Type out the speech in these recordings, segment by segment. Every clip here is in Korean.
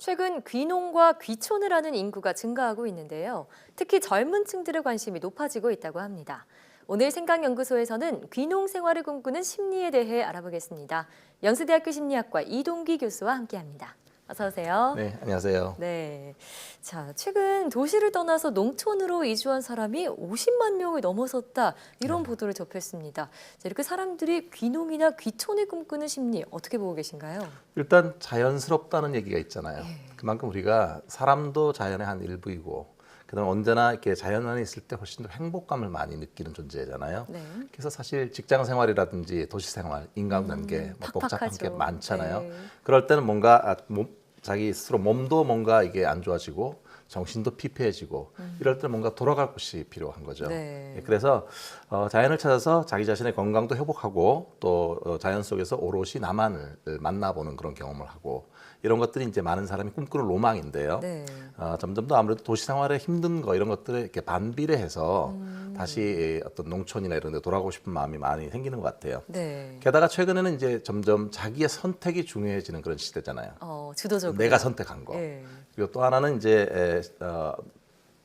최근 귀농과 귀촌을 하는 인구가 증가하고 있는데요. 특히 젊은 층들의 관심이 높아지고 있다고 합니다. 오늘 생각연구소에서는 귀농 생활을 꿈꾸는 심리에 대해 알아보겠습니다. 연세대학교 심리학과 이동기 교수와 함께합니다. 어서 오세요. 네, 안녕하세요. 네. 자, 최근 도시를 떠나서 농촌으로 이주한 사람이 50만 명을 넘어섰다. 이런 보도를 접했습니다. 자, 이렇게 사람들이 귀농이나 귀촌을 꿈꾸는 심리 어떻게 보고 계신가요? 일단 자연스럽다는 얘기가 있잖아요. 예. 그만큼 우리가 사람도 자연의 한 일부이고, 그다음 언제나 이렇게 자연 안에 있을 때 훨씬 더 행복감을 많이 느끼는 존재잖아요. 네. 그래서 사실 직장 생활이라든지 도시 생활, 인간관계 뭐 복잡한 게 팍팍하죠. 많잖아요. 네. 그럴 때는 뭔가 자기 스스로 몸도 뭔가 이게 안 좋아지고 정신도 피폐해지고 이럴 때 뭔가 돌아갈 곳이 필요한 거죠. 네. 그래서 자연을 찾아서 자기 자신의 건강도 회복하고 또 자연 속에서 오롯이 나만을 만나보는 그런 경험을 하고 이런 것들이 이제 많은 사람이 꿈꾸는 로망인데요. 네. 점점 더 아무래도 도시 생활의 힘든 거 이런 것들에 이렇게 반비례해서 다시 어떤 농촌이나 이런 데 돌아가고 싶은 마음이 많이 생기는 것 같아요. 네. 게다가 최근에는 이제 점점 자기의 선택이 중요해지는 그런 시대잖아요. 주도적으로. 내가 선택한 거. 예. 그리고 또 하나는 이제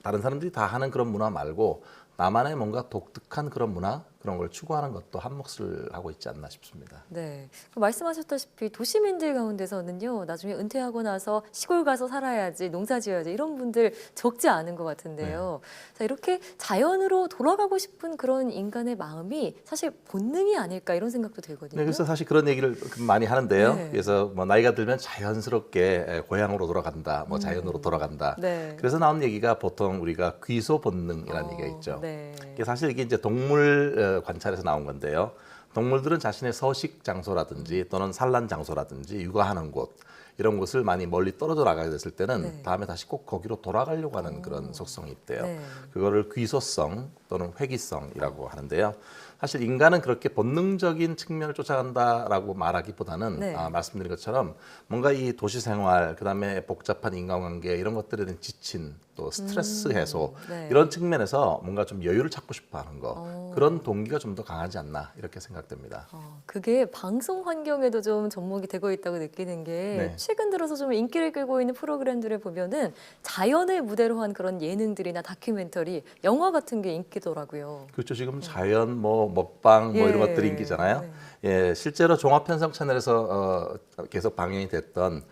다른 사람들이 다 하는 그런 문화 말고 나만의 뭔가 독특한 그런 문화 그런 걸 추구하는 것도 한 몫을 하고 있지 않나 싶습니다. 네. 말씀하셨다시피 도시민들 가운데서는요, 나중에 은퇴하고 나서 시골 가서 살아야지, 농사 지어야지 이런 분들 적지 않은 것 같은데요. 자, 이렇게 자연으로 돌아가고 싶은 그런 인간의 마음이 사실 본능이 아닐까 이런 생각도 들거든요. 네, 그래서 사실 그런 얘기를 많이 하는데요. 네. 그래서 뭐 나이가 들면 자연스럽게 고향으로 돌아간다, 뭐 자연으로 돌아간다. 네. 그래서 나온 얘기가 보통 우리가 귀소 본능이라는 얘기가 있죠. 네. 이게 사실 이게 이제 동물 관찰에서 나온 건데요. 동물들은 자신의 서식 장소라든지 또는 산란 장소라든지 육아하는 곳 이런 곳을 많이 멀리 떨어져 나가게 됐을 때는 네. 다음에 다시 꼭 거기로 돌아가려고 하는 그런 속성이 있대요. 네. 그거를 귀소성 또는 회귀성이라고 하는데요. 사실 인간은 그렇게 본능적인 측면을 쫓아간다라고 말하기보다는 네. 말씀드린 것처럼 뭔가 이 도시 생활 그다음에 복잡한 인간관계 이런 것들에 대한 지친 또 스트레스 해소 네. 이런 측면에서 뭔가 좀 여유를 찾고 싶어하는 거 그런 동기가 좀 더 강하지 않나 이렇게 생각됩니다. 그게 방송 환경에도 좀 접목이 되고 있다고 느끼는 게 네. 최근 들어서 좀 인기를 끌고 있는 프로그램들을 보면은 자연을 무대로 한 그런 예능들이나 다큐멘터리, 영화 같은 게 인기더라고요. 그렇죠. 지금 자연 뭐 먹방 뭐 이런 것들이 인기잖아요. 네. 예, 실제로 종합편성 채널에서 계속 방영이 됐던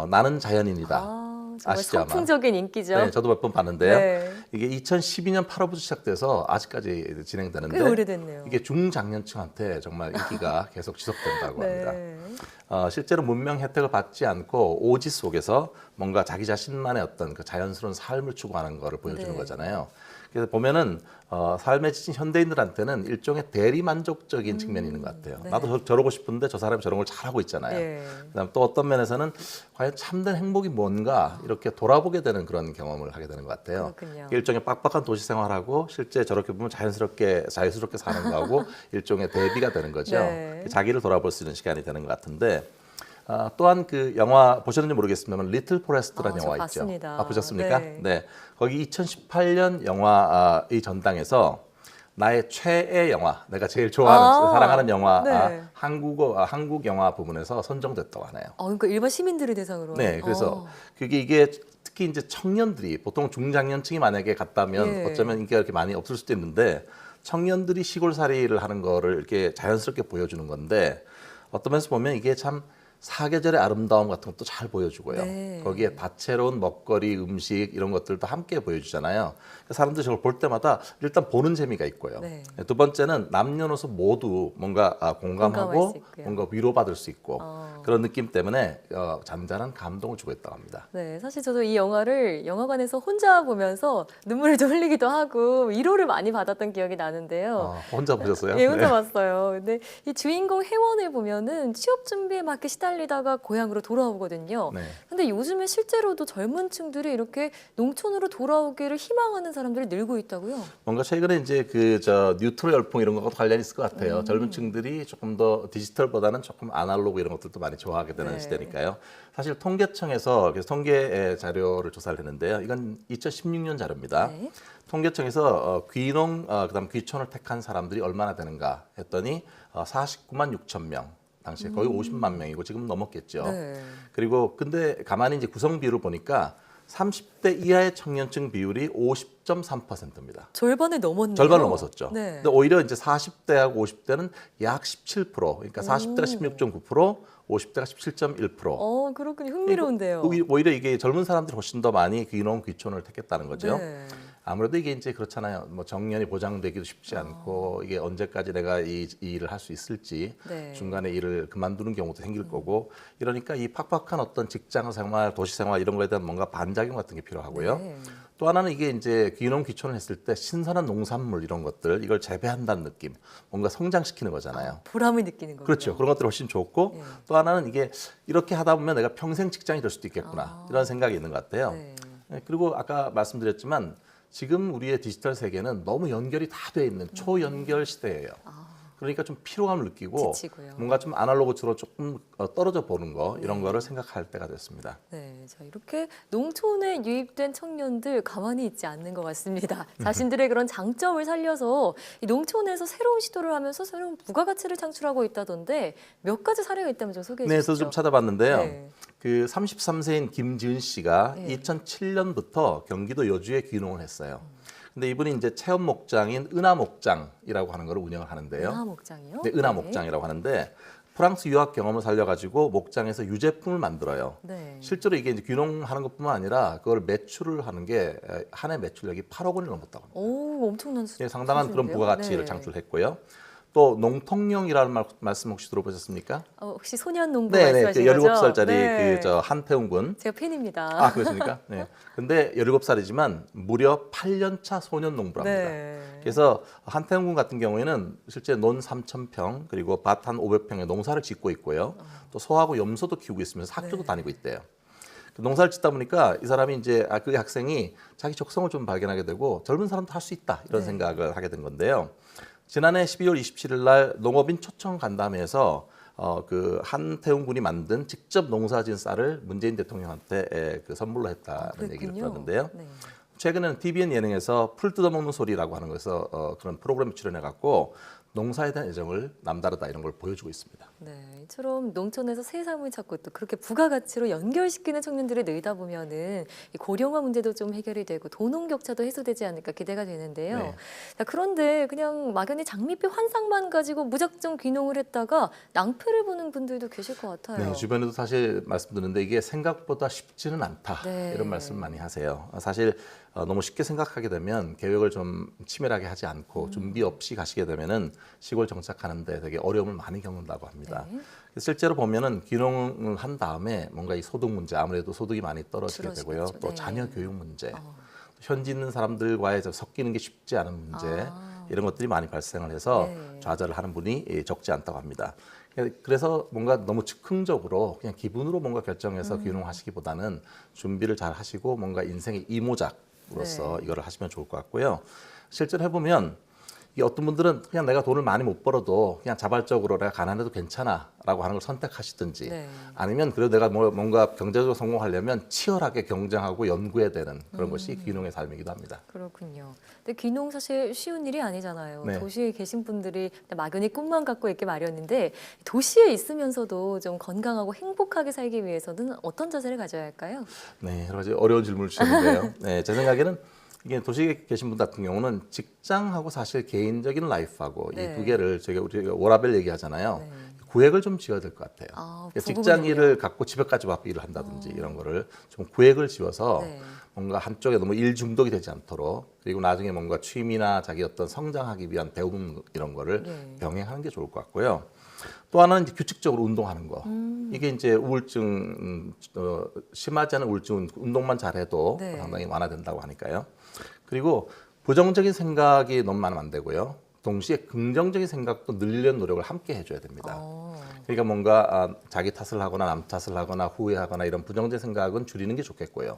나는 자연인이다. 정말 아시죠, 아마? 선풍적인 인기죠. 네, 저도 몇 번 봤는데요. 네. 이게 2012년 8월부터 시작돼서 아직까지 진행되는데 꽤 오래됐네요. 이게 중장년층한테 정말 인기가 계속 지속된다고 합니다. 네. 실제로 문명 혜택을 받지 않고 오지 속에서 뭔가 자기 자신만의 어떤 그 자연스러운 삶을 추구하는 것을 보여주는 네. 거잖아요. 그래서 보면은 삶에 지친 현대인들한테는 일종의 대리 만족적인 측면이 있는 것 같아요. 네. 나도 저러고 싶은데 저 사람이 저런 걸 잘하고 있잖아요. 네. 그다음 또 어떤 면에서는 과연 참된 행복이 뭔가 이렇게 돌아보게 되는 그런 경험을 하게 되는 것 같아요. 그렇군요. 일종의 빡빡한 도시 생활하고 실제 저렇게 보면 자연스럽게 자유스럽게 사는 거하고 일종의 대비가 되는 거죠. 네. 자기를 돌아볼 수 있는 시간이 되는 것 같은데 또한 그 영화 보셨는지 모르겠습니다만 리틀 포레스트라는 저 영화 봤습니다. 있죠. 보셨습니까? 네. 네. 거기 2018년 영화의 전당에서 나의 최애 영화, 내가 제일 좋아하는, 사랑하는 영화, 네. 한국 영화 부분에서 선정됐다고 하네요. 그러니까 일반 시민들을 대상으로. 네, 그래서 이게 특히 이제 청년들이 보통 중장년층이 만약에 갔다면 예. 어쩌면 인기가 이렇게 많이 없을 수도 있는데 청년들이 시골살이를 하는 거를 이렇게 자연스럽게 보여주는 건데 어떤 면에서 보면 이게 참 사계절의 아름다움 같은 것도 잘 보여주고요. 네. 거기에 다채로운 먹거리, 음식 이런 것들도 함께 보여주잖아요. 사람들이 저걸 볼 때마다 일단 보는 재미가 있고요. 네. 두 번째는 남녀노소 모두 뭔가 공감할 공감하고 수 있고요. 뭔가 위로받을 수 있고 그런 느낌 때문에 잔잔한 감동을 주고 있다고 합니다. 네, 사실 저도 이 영화를 영화관에서 혼자 보면서 눈물을 좀 흘리기도 하고 위로를 많이 받았던 기억이 나는데요. 혼자 보셨어요? 예, 혼자 네. 봤어요. 근데 이 주인공 혜원을 보면은 취업 준비에 막 이렇게 시달리다가 고향으로 돌아오거든요. 네. 근데 요즘에 실제로도 젊은 층들이 이렇게 농촌으로 돌아오기를 희망하는 사람들이 늘고 있다고요? 뭔가 최근에 이제 뉴트로 열풍 이런 것과 관련이 있을 것 같아요. 젊은 층들이 조금 더 디지털보다는 조금 아날로그 이런 것들도 많이 좋아하게 되는 네. 시대니까요. 사실 통계청에서 그래서 통계 자료를 조사를 했는데요. 이건 2016년 자료입니다. 네. 통계청에서 귀농 그다음 귀촌을 택한 사람들이 얼마나 되는가 했더니 49만 6천 명. 당시에 거의 50만 명이고 지금 넘었겠죠. 네. 그리고 근데 가만히 이제 구성 비율을 보니까 30대 이하의 청년층 비율이 50.3%입니다. 절반을 넘었네요. 절반을 넘었었죠. 네. 근데 오히려 이제 40대하고 50대는 약 17%, 그러니까 40대가 16.9%, 50대가 17.1%. 그렇군요. 흥미로운데요. 오히려 이게 젊은 사람들이 훨씬 더 많이 귀농 귀촌을 택했다는 거죠. 네. 아무래도 이게 이제 그렇잖아요. 뭐 정년이 보장되기도 쉽지 않고 이게 언제까지 내가 이 일을 할 수 있을지 네. 중간에 일을 그만두는 경우도 생길 거고 이러니까 이 팍팍한 어떤 직장 생활, 도시 생활 이런 거에 대한 뭔가 반작용 같은 게 필요하고요. 네. 또 하나는 이게 이제 귀농 귀촌을 했을 때 신선한 농산물 이런 것들 이걸 재배한다는 느낌, 뭔가 성장시키는 거잖아요. 보람을 느끼는 거죠. 그렇죠. 그런 것들이 훨씬 좋고 네. 또 하나는 이게 이렇게 하다 보면 내가 평생 직장이 될 수도 있겠구나 이런 생각이 있는 것 같아요. 네. 네, 그리고 아까 말씀드렸지만 지금 우리의 디지털 세계는 너무 연결이 다 돼 있는 초연결 시대예요. 그러니까 좀 피로감을 느끼고 지치고요. 뭔가 좀 아날로그처럼 조금 떨어져 보는 거 이런 거를 생각할 때가 됐습니다. 네, 자 이렇게 농촌에 유입된 청년들 가만히 있지 않는 것 같습니다. 자신들의 그런 장점을 살려서 이 농촌에서 새로운 시도를 하면서 새로운 부가가치를 창출하고 있다던데 몇 가지 사례가 있다면 좀 소개해 네, 주시죠. 저도 좀 찾아봤는데요. 네. 그 33세인 김지은 씨가 네. 2007년부터 경기도 여주에 귀농을 했어요. 근데 이분이 이제 체험 목장인 은하 목장이라고 하는 걸 운영을 하는데요. 은하 목장이요? 네, 은하 목장이라고 하는데 프랑스 유학 경험을 살려가지고 목장에서 유제품을 만들어요. 네. 실제로 이게 이제 귀농하는 것뿐만 아니라 그걸 매출을 하는 게 한 해 매출액이 8억 원이 넘었다고 합니다. 오, 엄청난 예, 상당한 그런 수준인데요? 부가가치를 네. 창출했고요. 또 농통령이라는 말씀 혹시 들어보셨습니까? 혹시 소년농부 네, 그 말씀하신 거죠? 17살짜리 네. 그 저 한태웅 군. 제가 팬입니다. 아, 그렇습니까? 네. 근데 17살이지만 무려 8년 차 소년 농부랍니다. 네. 그래서 한태웅 군 같은 경우에는 실제 논 3,000평 그리고 밭 한 500평의 농사를 짓고 있고요. 또 소하고 염소도 키우고 있으면서 학교도 네. 다니고 있대요. 그 농사를 짓다 보니까 이 사람이 이제 그 학생이 자기 적성을 좀 발견하게 되고 젊은 사람도 할 수 있다 이런 네. 생각을 하게 된 건데요. 지난해 12월 27일 날 농업인 초청 간담회에서 그 한태웅 군이 만든 직접 농사진 쌀을 문재인 대통령한테 그 선물로 했다는 얘기를 들었는데요. 네. 최근에는 TVN 예능에서 풀 뜯어먹는 소리라고 하는 것에서 그런 프로그램에 출연해 갖고 농사에 대한 애정을 남다르다 이런 걸 보여주고 있습니다. 네, 이처럼 농촌에서 새삼을 찾고 또 그렇게 부가가치로 연결시키는 청년들이 늘다 보면은 이 고령화 문제도 좀 해결이 되고 도농 격차도 해소되지 않을까 기대가 되는데요. 네. 자, 그런데 그냥 막연히 장밋빛 환상만 가지고 무작정 귀농을 했다가 낭패를 보는 분들도 계실 것 같아요. 네, 주변에도 사실 말씀드렸는데 이게 생각보다 쉽지는 않다 네. 이런 말씀 많이 하세요. 사실 너무 쉽게 생각하게 되면 계획을 좀 치밀하게 하지 않고 준비 없이 가시게 되면은 시골 정착하는데 되게 어려움을 많이 겪는다고 합니다. 네. 실제로 보면은 귀농을 한 다음에 뭔가 이 소득 문제 아무래도 소득이 많이 떨어지게 되고요. 줄어지겠죠. 또 네. 자녀 교육 문제, 현지 있는 사람들과의 섞이는 게 쉽지 않은 문제 이런 것들이 많이 발생을 해서 네. 좌절을 하는 분이 적지 않다고 합니다. 그래서 뭔가 너무 즉흥적으로 그냥 기분으로 뭔가 결정해서 귀농하시기보다는 준비를 잘 하시고 뭔가 인생의 이모작으로서 네. 이거를 하시면 좋을 것 같고요. 실제로 해보면 이 어떤 분들은 그냥 내가 돈을 많이 못 벌어도 그냥 자발적으로 내가 가난해도 괜찮아라고 하는 걸 선택하시든지 네. 아니면 그래도 내가 뭔가 경제적으로 성공하려면 치열하게 경쟁하고 연구해야 되는 그런 것이 귀농의 삶이기도 합니다. 그렇군요. 근데 귀농 사실 쉬운 일이 아니잖아요. 네. 도시에 계신 분들이 막연히 꿈만 갖고 있기 마련인데 도시에 있으면서도 좀 건강하고 행복하게 살기 위해서는 어떤 자세를 가져야 할까요? 네, 여러 가지 어려운 질문을 주셨는데요. 네, 제 생각에는 이게 도시에 계신 분 같은 경우는 직장하고 사실 개인적인 라이프하고 네. 이 두 개를 우리가 워라밸 얘기하잖아요. 네. 구획을 좀 지어야 될 것 같아요. 그러니까 직장 부부군요. 일을 갖고 집에까지 와서 일을 한다든지 이런 거를 좀 구획을 지어서 네. 뭔가 한쪽에 너무 일 중독이 되지 않도록 그리고 나중에 뭔가 취미나 자기 어떤 성장하기 위한 배움 이런 거를 네. 병행하는 게 좋을 것 같고요. 또 하나는 이제 규칙적으로 운동하는 거. 이게 이제 우울증 심하지 않은 우울증은 운동만 잘해도 네. 상당히 완화된다고 하니까요. 그리고 부정적인 생각이 너무 많으면 안 되고요. 동시에 긍정적인 생각도 늘리려는 노력을 함께 해줘야 됩니다. 그러니까 뭔가 자기 탓을 하거나 남 탓을 하거나 후회하거나 이런 부정적인 생각은 줄이는 게 좋겠고요.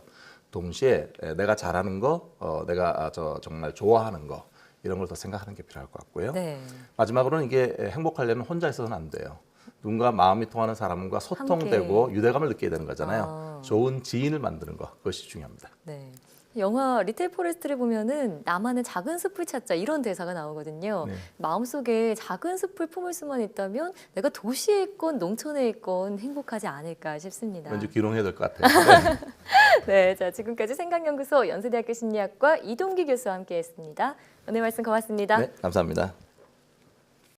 동시에 내가 잘하는 거, 내가 정말 좋아하는 거 이런 걸 더 생각하는 게 필요할 것 같고요. 네. 마지막으로는 이게 행복하려면 혼자 있어서는 안 돼요. 누군가 마음이 통하는 사람과 소통되고 함께. 유대감을 느끼게 되는 거잖아요. 좋은 지인을 만드는 거 그것이 중요합니다. 네. 영화 리틀 포레스트를 보면은 나만의 작은 숲을 찾자 이런 대사가 나오거든요. 네. 마음속에 작은 숲을 품을 수만 있다면 내가 도시에 있건 농촌에 있건 행복하지 않을까 싶습니다. 왠지 귀농해야 될 것 같아요. 네, 자 지금까지 생각연구소 연세대학교 심리학과 이동기 교수와 함께했습니다. 오늘 말씀 고맙습니다. 네, 감사합니다.